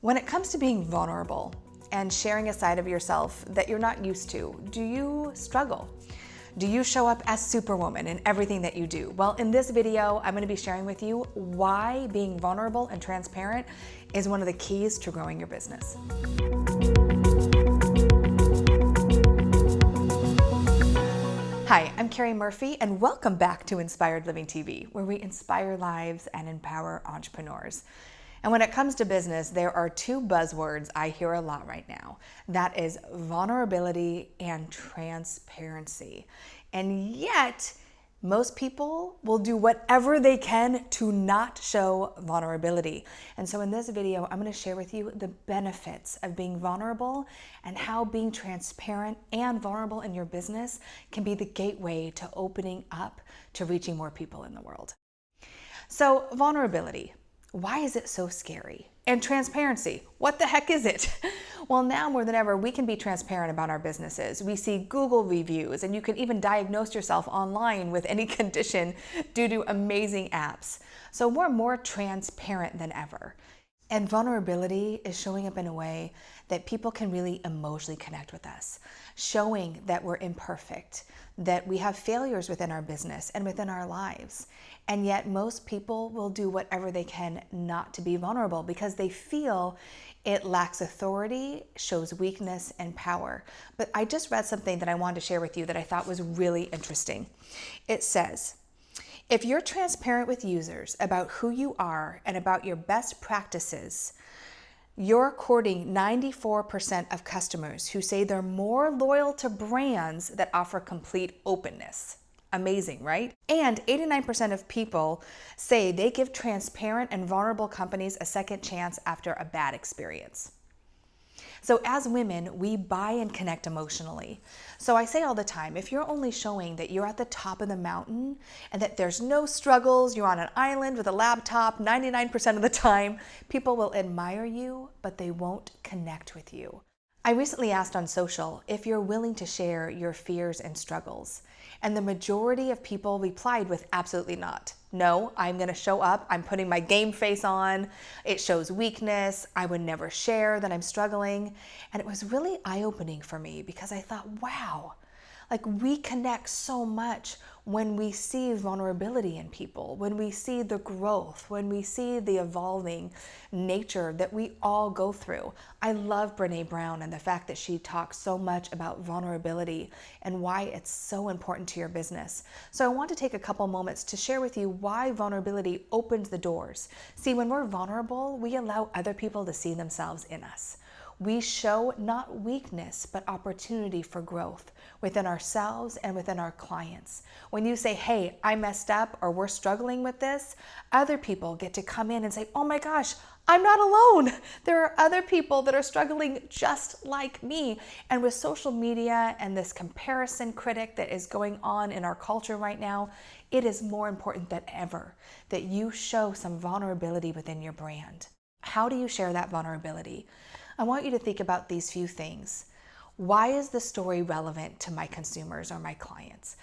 When it comes to being vulnerable and sharing a side of yourself that you're not used to, do you struggle? Do you show up as Superwoman in everything that you do? Well, in this video, I'm going to be sharing with you why being vulnerable and transparent is one of the keys to growing your business. Hi, I'm Keri Murphy, and welcome back to Inspired Living TV, where we inspire lives and empower entrepreneurs. And when it comes to business, there are two buzzwords I hear a lot right now. That is vulnerability and transparency. And yet, most people will do whatever they can to not show vulnerability. And so in this video, I'm going to share with you the benefits of being vulnerable and how being transparent and vulnerable in your business can be the gateway to opening up to reaching more people in the world. So vulnerability. Why is it so scary? And transparency, what the heck is it? Well, now more than ever, we can be transparent about our businesses. We see Google reviews, and you can even diagnose yourself online with any condition due to amazing apps. So we're more transparent than ever. And vulnerability is showing up in a way that people can really emotionally connect with us, showing that we're imperfect, that we have failures within our business and within our lives. And yet most people will do whatever they can not to be vulnerable because they feel it lacks authority, shows weakness and power. But I just read something that I wanted to share with you that I thought was really interesting. It says, if you're transparent with users about who you are and about your best practices, you're courting 94% of customers who say they're more loyal to brands that offer complete openness. Amazing, right? And 89% of people say they give transparent and vulnerable companies a second chance after a bad experience. So as women, we buy and connect emotionally. So I say all the time, if you're only showing that you're at the top of the mountain and that there's no struggles, you're on an island with a laptop 99% of the time, people will admire you, but they won't connect with you. I recently asked on social if you're willing to share your fears and struggles, and the majority of people replied with absolutely not. No, I'm going to show up. I'm putting my game face on. It shows weakness. I would never share that I'm struggling. And it was really eye-opening for me because I thought, wow, like we connect so much when we see vulnerability in people, when we see the growth, when we see the evolving nature that we all go through. I love Brené Brown and the fact that she talks so much about vulnerability and why it's so important to your business. So I want to take a couple moments to share with you why vulnerability opens the doors. See, when we're vulnerable, we allow other people to see themselves in us. We show not weakness, but opportunity for growth within ourselves and within our clients. When you say, hey, I messed up or we're struggling with this, other people get to come in and say, oh my gosh, I'm not alone. There are other people that are struggling just like me. And with social media and this comparison critic that is going on in our culture right now, it is more important than ever that you show some vulnerability within your brand. How do you share that vulnerability? I want you to think about these few things. Why is the story relevant to my consumers or my clients?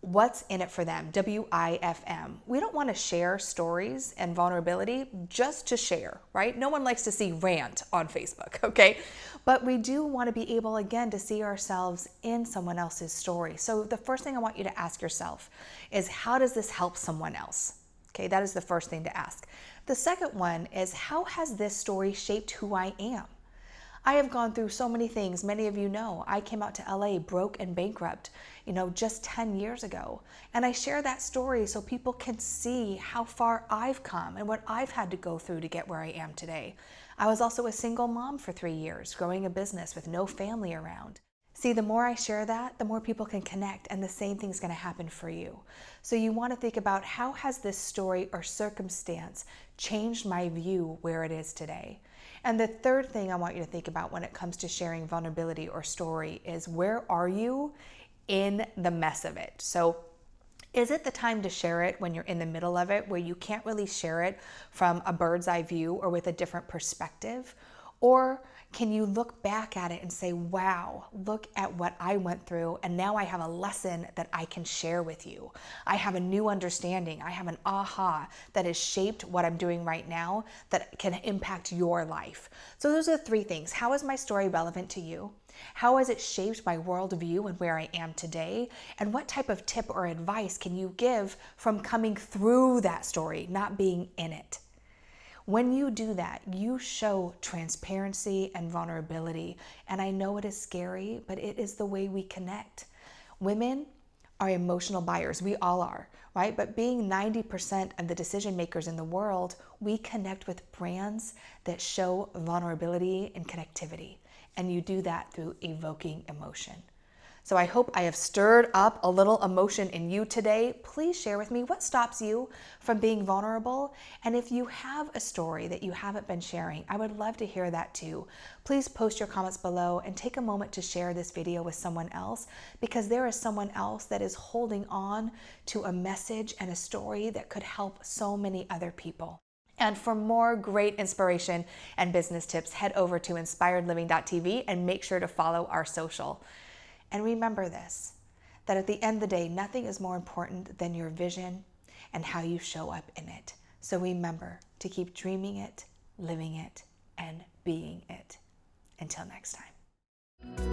What's in it for them? WIFM. We don't want to share stories and vulnerability just to share, right? No one likes to see rant on Facebook, okay? But we do want to be able, again, to see ourselves in someone else's story. So the first thing I want you to ask yourself is, how does this help someone else? Okay, that is the first thing to ask. The second one is, how has this story shaped who I am? I have gone through so many things. Many of you know I came out to LA broke and bankrupt, just 10 years ago. And I share that story so people can see how far I've come and what I've had to go through to get where I am today. I was also a single mom for 3 years, growing a business with no family around. See, the more I share that, the more people can connect, and the same thing's going to happen for you. So you want to think about, how has this story or circumstance changed my view where it is today? And the third thing I want you to think about when it comes to sharing vulnerability or story is, where are you in the mess of it? So is it the time to share it when you're in the middle of it, where you can't really share it from a bird's eye view or with a different perspective? Or can you look back at it and say, wow, look at what I went through, and now I have a lesson that I can share with you. I have a new understanding. I have an aha that has shaped what I'm doing right now that can impact your life. So those are the three things. How is my story relevant to you? How has it shaped my worldview and where I am today? And what type of tip or advice can you give from coming through that story, not being in it? When you do that, you show transparency and vulnerability. And I know it is scary, but it is the way we connect. Women are emotional buyers. We all are, right? But being 90% of the decision makers in the world, we connect with brands that show vulnerability and connectivity. And you do that through evoking emotion. So I hope I have stirred up a little emotion in you today. Please share with me what stops you from being vulnerable. And if you have a story that you haven't been sharing, I would love to hear that too. Please post your comments below and take a moment to share this video with someone else, because there is someone else that is holding on to a message and a story that could help so many other people. And for more great inspiration and business tips, head over to inspiredliving.tv and make sure to follow our social. And remember this, that at the end of the day, nothing is more important than your vision and how you show up in it. So remember to keep dreaming it, living it, and being it. Until next time.